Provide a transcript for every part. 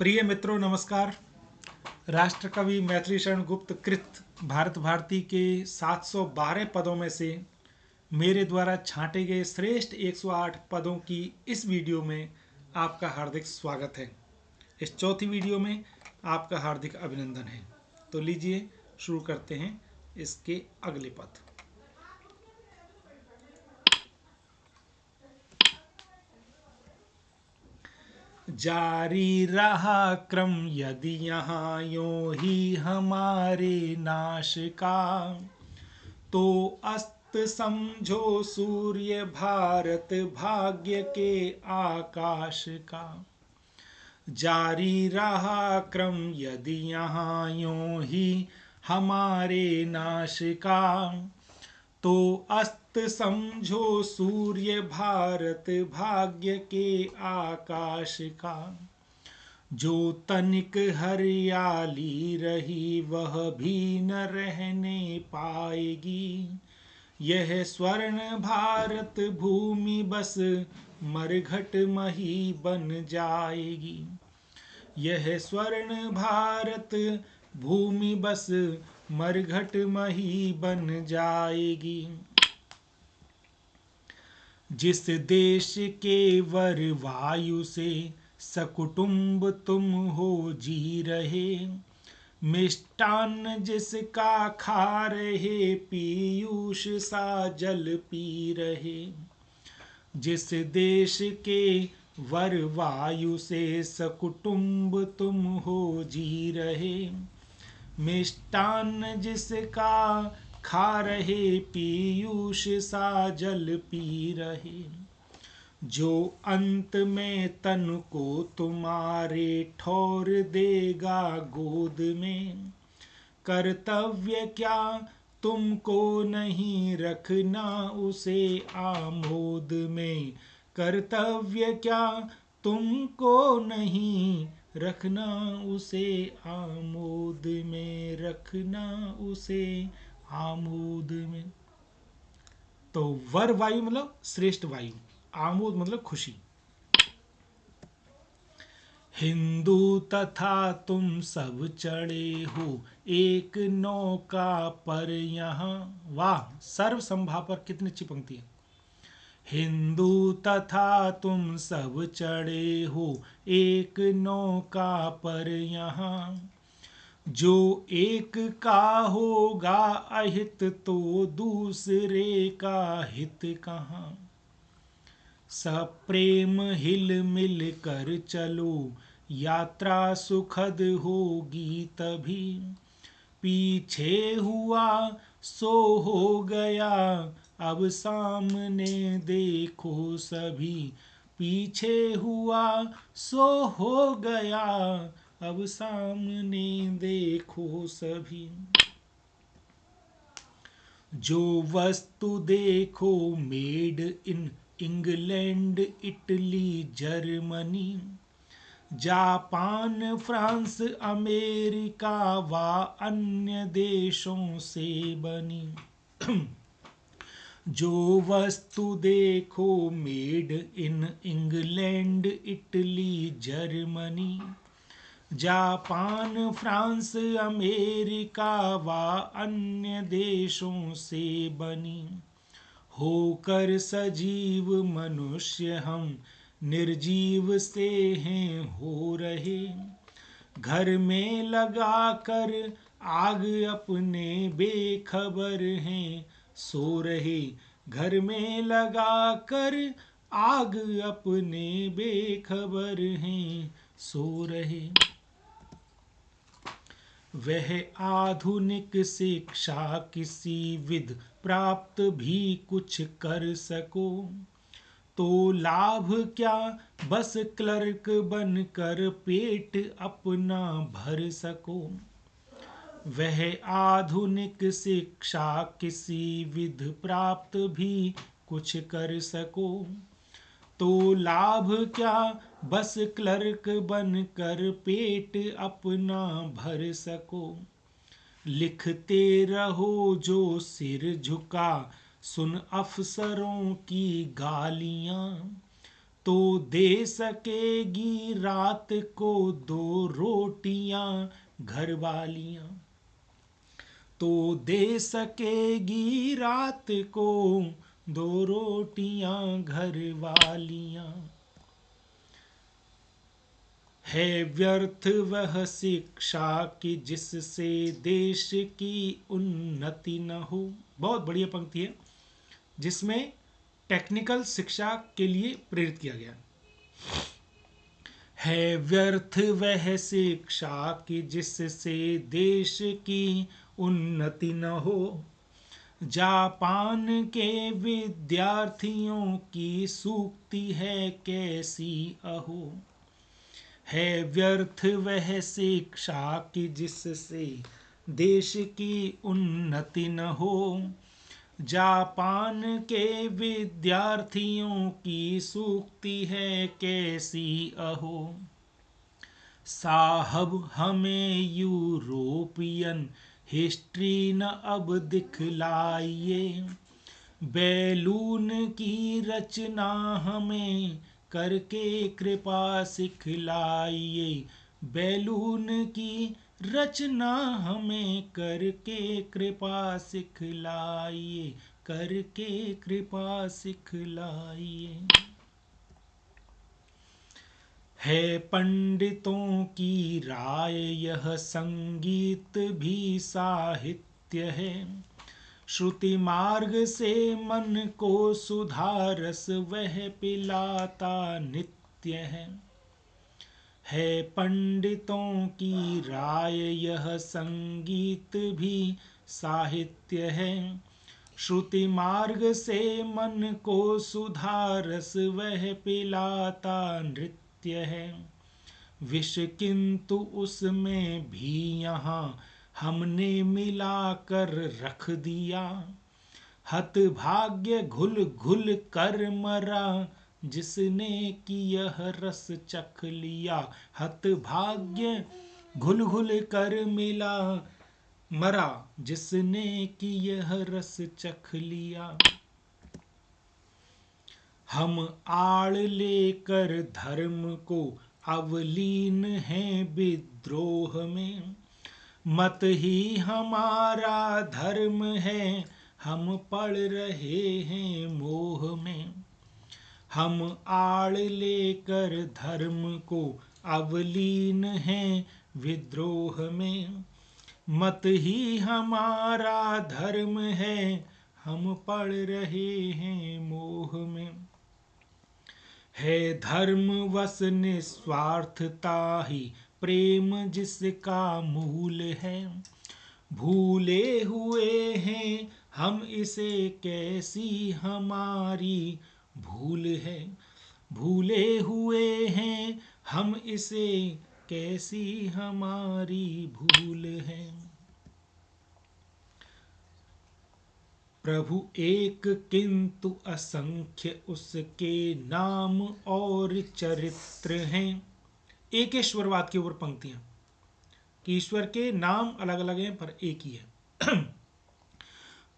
प्रिय मित्रों नमस्कार। राष्ट्रकवि मैथिली शरण गुप्त कृत भारत भारती के 712 पदों में से मेरे द्वारा छांटे गए श्रेष्ठ 108 पदों की इस वीडियो में आपका हार्दिक स्वागत है। इस चौथी वीडियो में आपका हार्दिक अभिनंदन है। तो लीजिए शुरू करते हैं इसके अगले पद। जारी रहा क्रम यदि यहाँ यूं ही हमारे नाश का, तो अस्त समझो सूर्य भारत भाग्य के आकाश का। जारी रहा क्रम यदि यहाँ यूं ही हमारे नाश का, तो अस्त समझो सूर्य भारत भाग्य के आकाश का। जो तनिक हरियाली रही वह भी न रहने पाएगी, यह स्वर्ण भारत भूमि बस मरघट मही बन जाएगी। यह स्वर्ण भारत भूमि बस मरघट मही बन जाएगी। जिस देश के वर वायु से सकुटुंब तुम हो जी रहे, मिष्टान्न जिसका खा रहे पीयूष सा जल पी रहे। जिस देश के वर वायु से सकुटुंब तुम हो जी रहे, मिष्टान्न जिसका खा रहे पीयूष सा जल पी रहे। जो अंत में तन को तुम्हारे ठौर देगा गोद में, कर्तव्य क्या तुमको नहीं रखना उसे आमोद में। कर्तव्य क्या तुमको नहीं रखना उसे आमोद में, रखना उसे आमोद में। तो वर वायु मतलब श्रेष्ठ वायु, आमोद मतलब खुशी। हिंदू तथा तुम सब चढ़े हो एक नौका पर यहाँ। वाह, सर्व संभा पर कितनी अच्छी पंक्ति है। हिंदू तथा तुम सब चढ़े हो एक नौका पर यहाँ, जो एक का होगा अहित तो दूसरे का हित कहाँ। सब प्रेम हिल मिल कर चलो यात्रा सुखद होगी तभी। पीछे हुआ सो हो गया अब सामने देखो सभी। पीछे हुआ सो हो गया अब सामने देखो सभी। जो वस्तु देखो made in England Italy Germany, Japan France America व अन्य देशों से बनी। जो वस्तु देखो made in England Italy Germany, Japan France America व अन्य देशों से बनी। होकर सजीव मनुष्य हम निर्जीव से हैं हो रहे। घर में लगा कर आग अपने बेखबर हैं सो रहे। घर में लगा कर आग अपने बेखबर हैं सो रहे। वह आधुनिक शिक्षा किसी विध प्राप्त भी कुछ कर सको, तो लाभ क्या बस क्लर्क बनकर पेट अपना भर सको। वह आधुनिक शिक्षा किसी विध प्राप्त भी कुछ कर सको, तो लाभ क्या बस क्लर्क बनकर पेट अपना भर सको। लिखते रहो जो सिर झुका सुन अफसरों की गालियाँ, तो दे सकेगी रात को 2 रोटियां घर वालियां। तो दे सकेगी रात को 2 रोटियां घर वालियां। है व्यर्थ वह शिक्षा कि जिससे देश की उन्नति न हो। बहुत बढ़िया पंक्ति है जिसमें टेक्निकल शिक्षा के लिए प्रेरित किया गया। है व्यर्थ वह शिक्षा कि जिससे देश की उन्नति न हो। जापान के विद्यार्थियों की सूक्ति है कैसी अहो। है व्यर्थ वह शिक्षा कि जिससे देश की उन्नति न हो। जापान के विद्यार्थियों की सूक्ति है कैसी अहो। साहब हमें यूरोपियन हिस्ट्री न अब दिखलाइए। बैलून की रचना हमें करके कृपा सिखलाइए। बैलून की रचना हमें करके कृपा सिखलाइए। करके कृपा सिखलाइए। है पंडितों की राय यह संगीत भी साहित्य है। श्रुति मार्ग से मन को सुधारस वह पिलाता नित्य है। है पंडितों की राय यह संगीत भी साहित्य है। श्रुति मार्ग से मन को सुधारस वह पिलाता नृत्य है। विष किंतु उसमें भी यहाँ हमने मिला कर रख दिया। हत भाग्य घुल घुल कर मरा जिसने कि यह रस चख लिया। हत भाग्य घुल घुल कर मिला मरा जिसने कि यह रस चख लिया। हम आड़ लेकर धर्म को अवलीन हैं विद्रोह में। मत ही हमारा धर्म है हम पड़ रहे हैं मोह में। हम आड़ लेकर धर्म को अवलीन हैं विद्रोह में। मत ही हमारा धर्म है हम पड़ रहे हैं मोह में। है धर्म वस निस्वार्थता ही प्रेम जिसका मूल है। भूले हुए हैं हम इसे कैसी हमारी भूल है। भूले हुए हैं हम इसे कैसी हमारी भूल है। प्रभु एक किंतु असंख्य उसके नाम और चरित्र हैं। एक ईश्वरवाद के ऊपर पंक्तियां कि ईश्वर के नाम अलग अलग हैं पर एक ही है।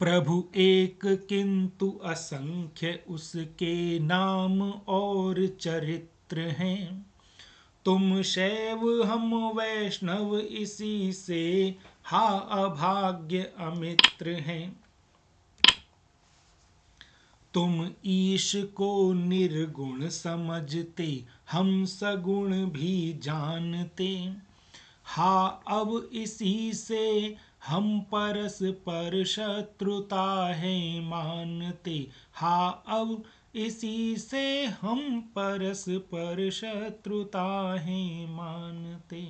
प्रभु एक किंतु असंख्य उसके नाम और चरित्र हैं। तुम शैव हम वैष्णव इसी से हा अभाग्य अमित्र हैं। तुम ईश को निर्गुण समझते हम सगुण भी जानते। हा अब इसी से हम परस्पर शत्रुता है मानते। हा अब इसी से हम परस्पर शत्रुता है मानते।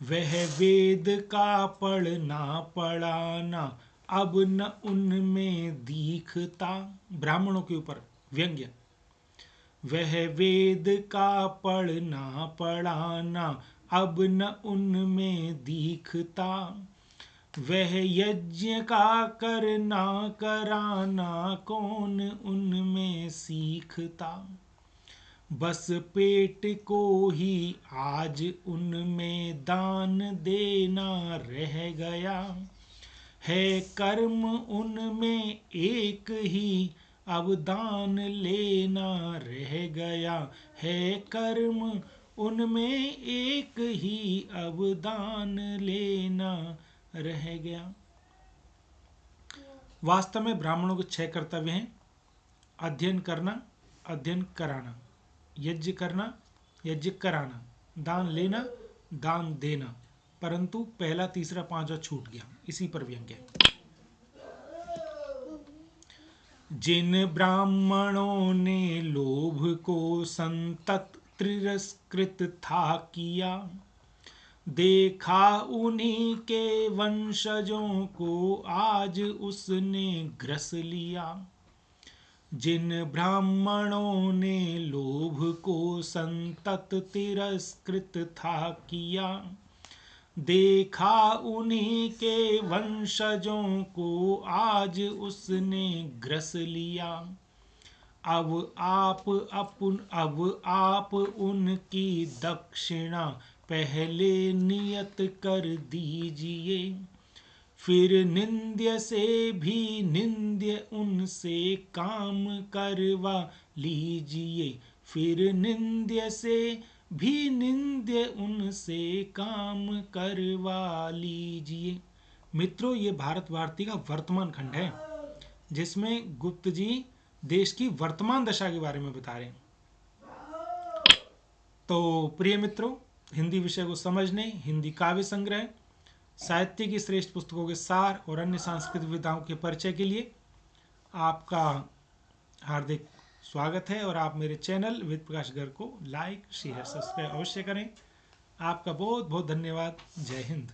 वह वेद का पढ़ना पढ़ाना अब न उनमें दिखता। ब्राह्मणों के ऊपर व्यंग्य। वह वेद का पढ़ना पढ़ाना अब न उनमें दिखता। वह यज्ञ का करना कराना कौन उनमें सीखता। बस पेट को ही आज उनमें दान देना रह गया। है कर्म उनमें एक ही अब दान लेना रह गया है कर्म उनमें एक ही अब दान लेना रह गया। वास्तव में ब्राह्मणों के 6 कर्तव्य हैं: अध्ययन करना, अध्ययन कराना, यज्ञ करना, यज्ञ कराना, दान लेना, दान देना। परंतु पहला, तीसरा, पांचवा छूट गया। इसी पर व्यंग्य है। जिन ब्राह्मणों ने लोभ को संतत तिरस्कृत था किया, देखा उन्हीं के वंशजों को आज उसने ग्रस लिया। जिन ब्राह्मणों ने लोभ को संतत तिरस्कृत था किया, देखा उन्हीं के वंशजों को आज उसने ग्रस लिया। अब आप उनकी दक्षिणा पहले नियत कर दीजिए, फिर निंद्य से भी निंद्य उनसे काम करवा लीजिए, फिर निंद्य से भी निंद्य उनसे काम करवा लीजिए। मित्रों, ये भारत भारती का वर्तमान खंड है, जिसमें गुप्त जी देश की वर्तमान दशा के बारे में बता रहे हैं। तो प्रिय मित्रों, हिंदी विषय को समझने, हिंदी काव्य संग्रह, साहित्य की श्रेष्ठ पुस्तकों के सार और अन्य सांस्कृतिक विधाओं के परिचय के लिए आपका हार्दिक स्वागत है। और आप मेरे चैनल वेद प्रकाश घर को लाइक, शेयर, सब्सक्राइब अवश्य करें। आपका बहुत बहुत धन्यवाद। जय हिंद।